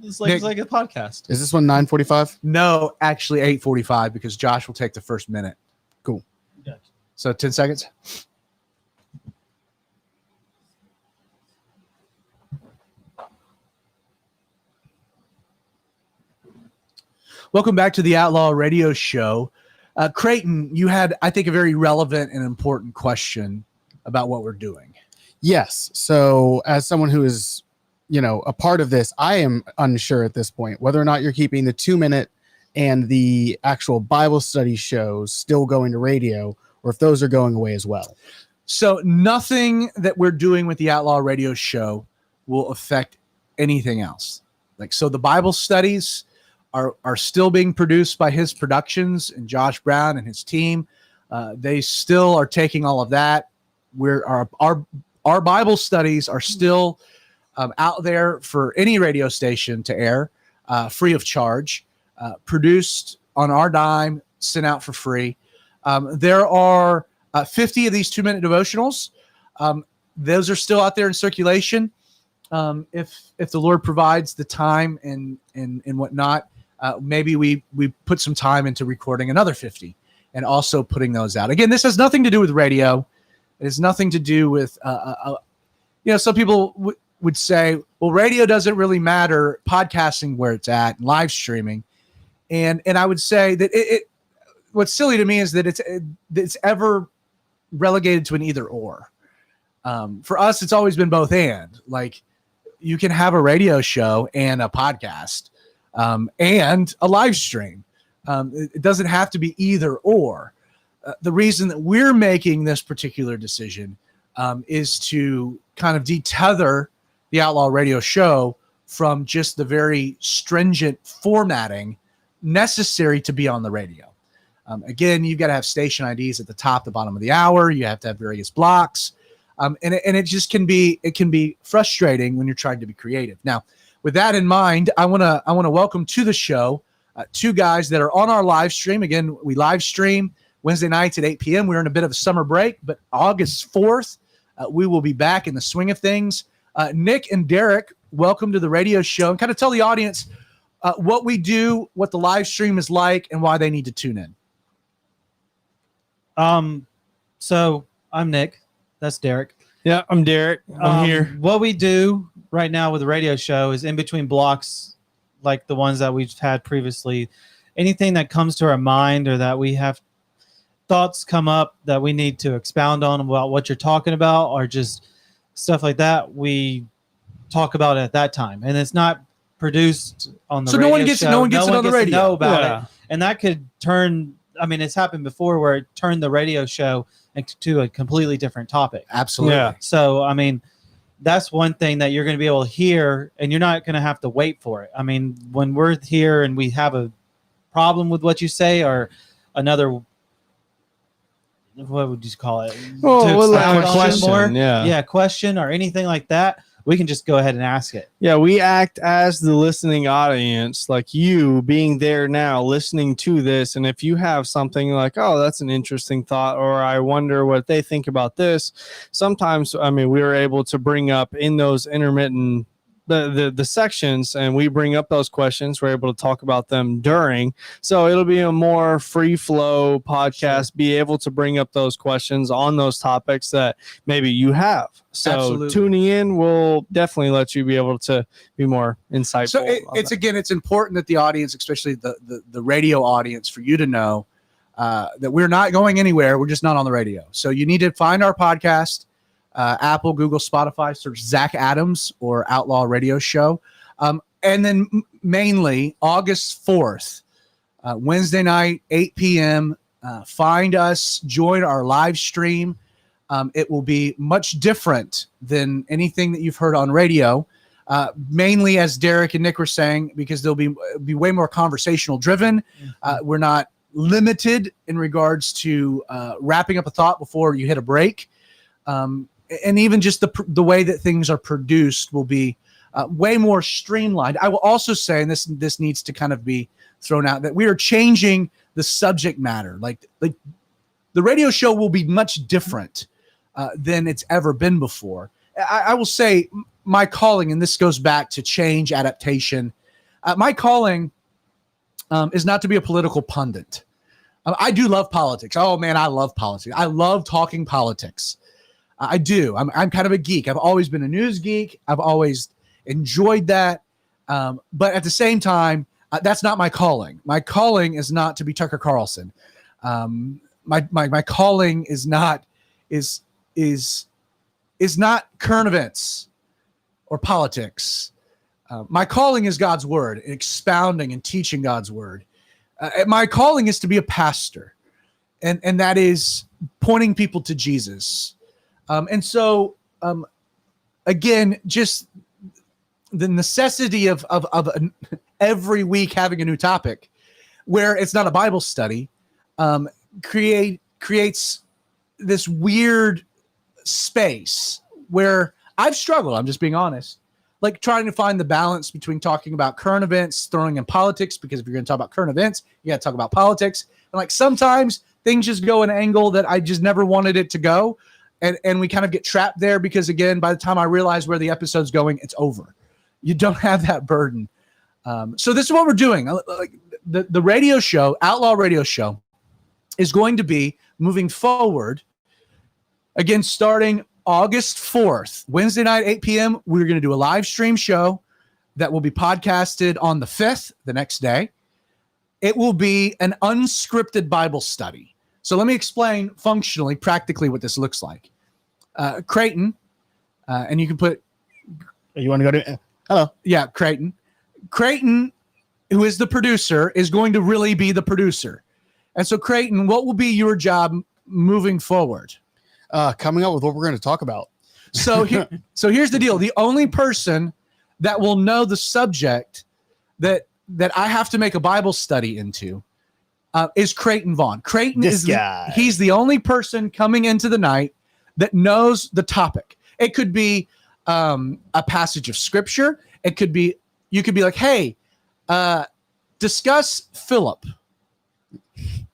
it's like Nick- it's like a podcast. Is this one 9:45? no, actually 8:45 because Josh will take the first minute. Cool. Gotcha. So 10 seconds. Welcome back to the Outlaw Radio Show. Creighton, you had, I think, a very relevant and important question about what we're doing. Yes. So, as someone who is, a part of this, I am unsure at this point whether or not you're keeping the 2 minute and the actual Bible study shows still going to radio, or if those are going away as well. So nothing that we're doing with the Outlaw Radio Show will affect anything else. So the Bible studies are still being produced by his productions and Josh Brown and his team. They still are taking all of that. Our Bible studies are still out there for any radio station to air, free of charge, produced on our dime, sent out for free. There are 50 of these 2 minute devotionals. Those are still out there in circulation. If the Lord provides the time and whatnot, maybe we put some time into recording another 50 and also putting those out. Again, this has nothing to do with radio. It has nothing to do with, some people would say, well, radio doesn't really matter, podcasting where it's at, and live streaming. And I would say that what's silly to me is that it's ever relegated to an either or. For us, it's always been both and. Like, you can have a radio show and a podcast and a live stream. It doesn't have to be either or. The reason that we're making this particular decision is to kind of detether the Outlaw Radio Show from just the very stringent formatting necessary to be on the radio. Again, you've got to have station IDs at the top, the bottom of the hour. You have to have various blocks. And it just can be frustrating when you're trying to be creative. Now, with that in mind, I want to welcome to the show two guys that are on our live stream. Again, we live stream Wednesday nights at 8 p.m. We're in a bit of a summer break, but August 4th, we will be back in the swing of things. Nick and Derek, welcome to the radio show, and kind of tell the audience what we do, what the live stream is like, and why they need to tune in. So I'm Nick. That's Derek. Yeah, I'm Derek. I'm here. What we do right now with the radio show is in between blocks, like the ones that we've had previously. Anything that comes to our mind or that we have thoughts come up that we need to expound on about what you're talking about, or just stuff like that, we talk about it at that time. And it's not produced on the radio no one gets show. it on the radio. To know about Yeah. it. And that could turn, it's happened before where it turned the radio show into a completely different topic. Absolutely. Yeah. So, that's one thing that you're going to be able to hear, and you're not going to have to wait for it. When we're here and we have a problem with what you say, or another, what would you call it? Well, expound a on it question, more. yeah. Question or anything like that, we can just go ahead and ask it. Yeah, we act as the listening audience, like you being there now, listening to this. And if you have something like, oh, that's an interesting thought, or I wonder what they think about this, sometimes, we were able to bring up in those intermittent the sections, and we bring up those questions. We're able to talk about them during. So it'll be a more free flow podcast, be able to bring up those questions on those topics that maybe you have. So Absolutely. Tuning in will definitely let you be able to be more insightful. So it's important that the audience, especially the radio audience, for you to know that we're not going anywhere. We're just not on the radio. So you need to find our podcast, Apple, Google, Spotify, search Zach Adams or Outlaw Radio Show. And then mainly August 4th, Wednesday night, 8 p.m. Find us, join our live stream. It will be much different than anything that you've heard on radio. mainly as Derek and Nick were saying, because they'll be way more conversational driven. We're not limited in regards to wrapping up a thought before you hit a break. And even just the way that things are produced will be way more streamlined. I will also say, and this needs to kind of be thrown out, that we are changing the subject matter. Like the radio show will be much different than it's ever been before. I will say my calling, and this goes back to change, adaptation. My calling is not to be a political pundit. I do love politics. Oh man, I love politics. I love talking politics. I do. I'm kind of a geek. I've always been a news geek. I've always enjoyed that. But at the same time, that's not my calling. My calling is not to be Tucker Carlson. My calling is not current events or politics. My calling is God's word, expounding and teaching God's word. My calling is to be a pastor, and that is pointing people to Jesus. And so, again, just the necessity of every week having a new topic, where it's not a Bible study, creates this weird space where I've struggled. I'm just being honest, like trying to find the balance between talking about current events, throwing in politics, because if you're going to talk about current events, you got to talk about politics. And like sometimes things just go an angle that I just never wanted it to go. And we kind of get trapped there because, again, by the time I realize where the episode's going, it's over. You don't have that burden. So this is what we're doing. Like the radio show, Outlaw Radio Show, is going to be moving forward. Again, starting August 4th, Wednesday night, 8 p.m., we're going to do a live stream show that will be podcasted on the 5th, the next day. It will be an unscripted Bible study. So let me explain functionally, practically what this looks like. Creighton, and you can put... You want to go to... Hello. Yeah, Creighton. Creighton, who is the producer, is going to really be the producer. And so, Creighton, what will be your job moving forward? Coming up with what we're going to talk about. So here's the deal. The only person that will know the subject that I have to make a Bible study into is Creighton Vaughn. Creighton he's the only person coming into the night that knows the topic. It could be a passage of scripture. It could be, you could be like, hey, discuss Philip,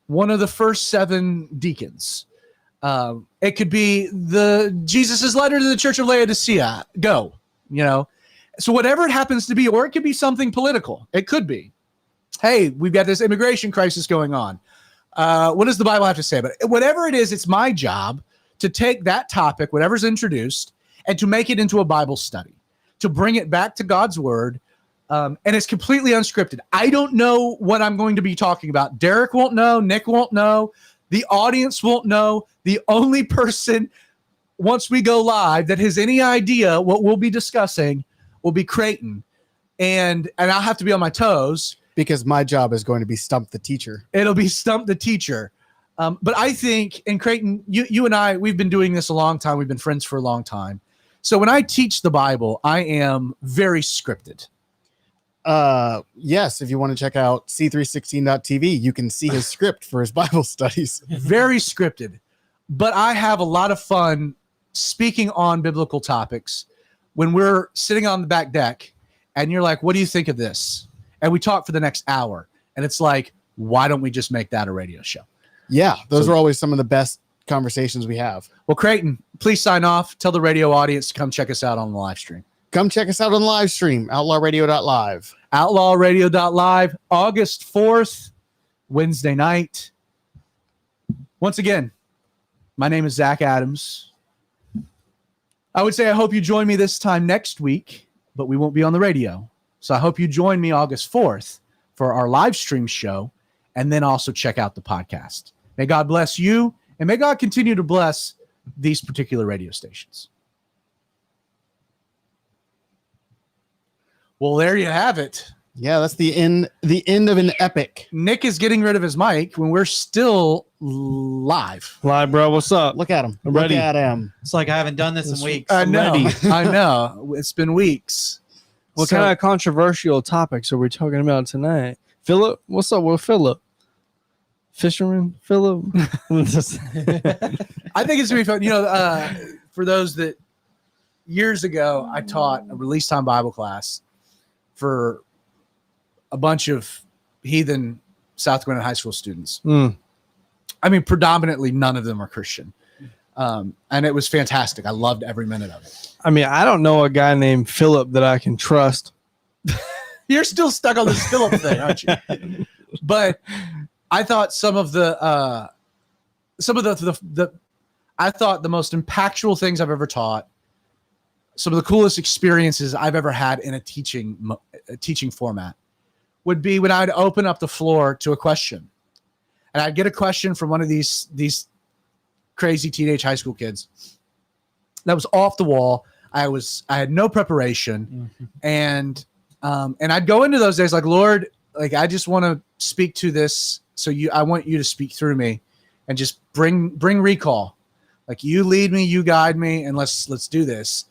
one of the first 7 deacons. It could be Jesus's letter to the church of Laodicea. Go, so whatever it happens to be, or it could be something political. It could be, hey, we've got this immigration crisis going on. What does the Bible have to say about it? Whatever it is, it's my job to take that topic, whatever's introduced, and to make it into a Bible study, to bring it back to God's word. And it's completely unscripted. I don't know what I'm going to be talking about. Derek won't know. Nick won't know. The audience won't know. The only person, once we go live, that has any idea what we'll be discussing will be Creighton. And I'll have to be on my toes. Because my job is going to be Stump the Teacher. It'll be Stump the Teacher. But I think, and Creighton, you and I, we've been doing this a long time. We've been friends for a long time. So when I teach the Bible, I am very scripted. Yes, if you want to check out c316.tv, you can see his script for his Bible studies. Very scripted. But I have a lot of fun speaking on biblical topics when we're sitting on the back deck and you're like, what do you think of this? And we talk for the next hour. And it's like, why don't we just make that a radio show? Yeah, those are always some of the best conversations we have. Well, Creighton, please sign off. Tell the radio audience to come check us out on the live stream. Come check us out on the live stream, outlawradio.live. Outlawradio.live, August 4th, Wednesday night. Once again, my name is Zach Adams. I would say I hope you join me this time next week, but we won't be on the radio. So I hope you join me August 4th for our live stream show, and then also check out the podcast. May God bless you, and may God continue to bless these particular radio stations. Well, there you have it. Yeah, that's the end of an epic. Nick is getting rid of his mic when we're still live. Live, bro. What's up? Look at him. I'm ready. Look at him. It's like I haven't done this in weeks. I know. I know. It's been weeks. What So- kind of controversial topics are we talking about tonight? Philip, what's up with Philip? Fisherman Philip? I think it's gonna be fun. For those that years ago, I taught a release time Bible class for a bunch of heathen South Carolina high school students. Mm. I mean, predominantly none of them are Christian. And it was fantastic. I loved every minute of it. I mean, I don't know a guy named Philip that I can trust. You're still stuck on this Philip thing, aren't you? But I thought some of the I thought the most impactful things I've ever taught, some of the coolest experiences I've ever had in a teaching format would be when I'd open up the floor to a question. And I'd get a question from one of these crazy teenage high school kids that was off the wall. I had no preparation, and I'd go into those days like, Lord, like I just want to speak to this, so I want you to speak through me, and just bring recall. Like you lead me, you guide me, and let's do this.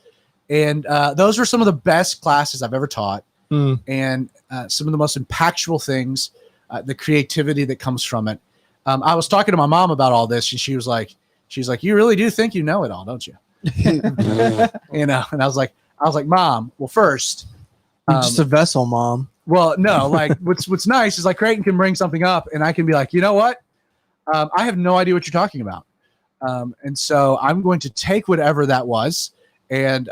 And those were some of the best classes I've ever taught, and some of the most impactful things, the creativity that comes from it. I was talking to my mom about all this, and she's like, you really do think you know it all, don't you? And I was like, Mom, well, first, I'm just a vessel, Mom. well, no, like what's nice is like Creighton can bring something up, and I can be like, you know what? I have no idea what you're talking about. And so I'm going to take whatever that was, and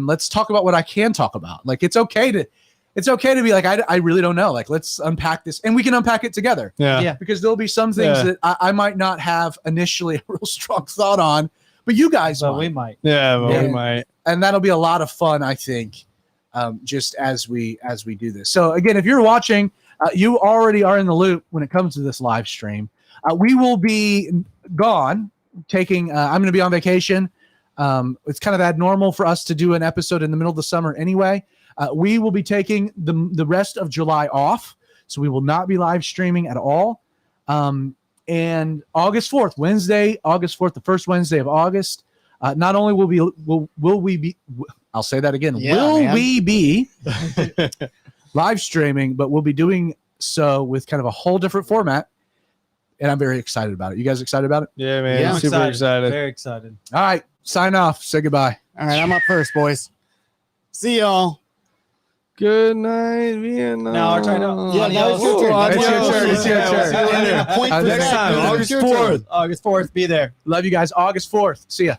let's talk about what I can talk about. Like, it's okay to be like, I really don't know. Like, let's unpack this, and we can unpack it together. Yeah. Because there'll be some things that I might not have initially a real strong thought on, but you guys So might. we might. Yeah, well, Yeah. we might. And that'll be a lot of fun, I think, just as we do this. So again, if you're watching, you already are in the loop when it comes to this live stream. We will be gone, taking. I'm going to be on vacation. It's kind of abnormal for us to do an episode in the middle of the summer anyway. We will be taking the rest of July off, so we will not be live streaming at all. And August 4th, Wednesday, August 4th, the first Wednesday of August. Not only will we be, I'll say that again. Yeah, we be live streaming, but we'll be doing so with kind of a whole different format. And I'm very excited about it. You guys excited about it? Yeah, man. Yeah, I'm Super excited. Very excited. All right, sign off. Say goodbye. All right, I'm up first, boys. See y'all. Good night, Vietnam. Now our turn to- Yeah, now it's your turn. Oh, It's your adios. turn. It's your Yeah, turn. we'll see you later. Point for Next that. time, It's August your turn. 4th. August 4th, be there. Love you guys. August 4th. See ya.